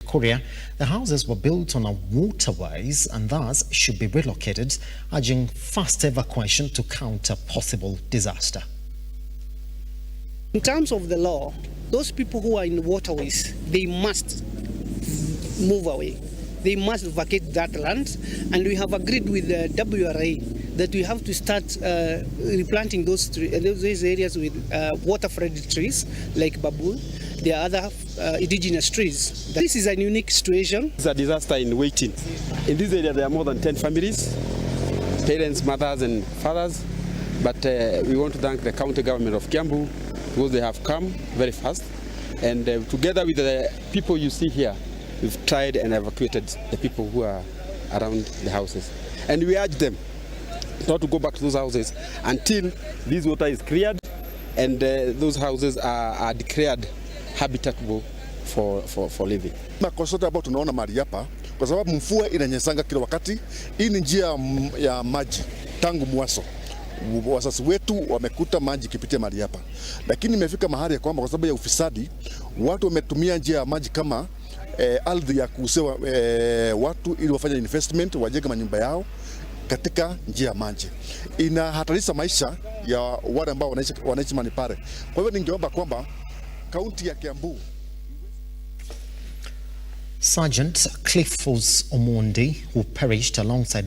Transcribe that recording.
Korea, the houses were built on waterways and thus should be relocated, urging fast evacuation to counter possible disaster. In terms of the law, those people who are in the waterways, they must move away. They must vacate that land, and we have agreed with the WRA that we have to start replanting those areas with water-friendly trees like bamboo. There are other indigenous trees. This is a unique situation. It's a disaster in waiting. In this area there are more than 10 families, parents, mothers and fathers, but we want to thank the county government of Kiambu because they have come very fast, and together with the people you see here, we've tried and evacuated the people who are around the houses. And we urge them not to go back to those houses until this water is cleared and those houses are declared habitable for living. Makosa ambayo tunaona mahali hapa kwa sababu mvua inanyesanga kila wakati. Hii ni njia ya maji tangu mwanzo. Wasasi wetu wamekuta maji kipitia mahali hapa. Lakini imefika mahali ya kwamba kwa sababu ya ufisadi watu wametumia njia ya maji kama ardhi ya kuusewa watu ili wafanye investment wajenge manyumba yao katika njia ya maji. Inahatarisha maisha ya wale ambao wanaishi mahali pale. Kwa hivyo ningeomba kwamba kaunti ya Kiambu. Sergeant Clifford Omondi, who perished alongside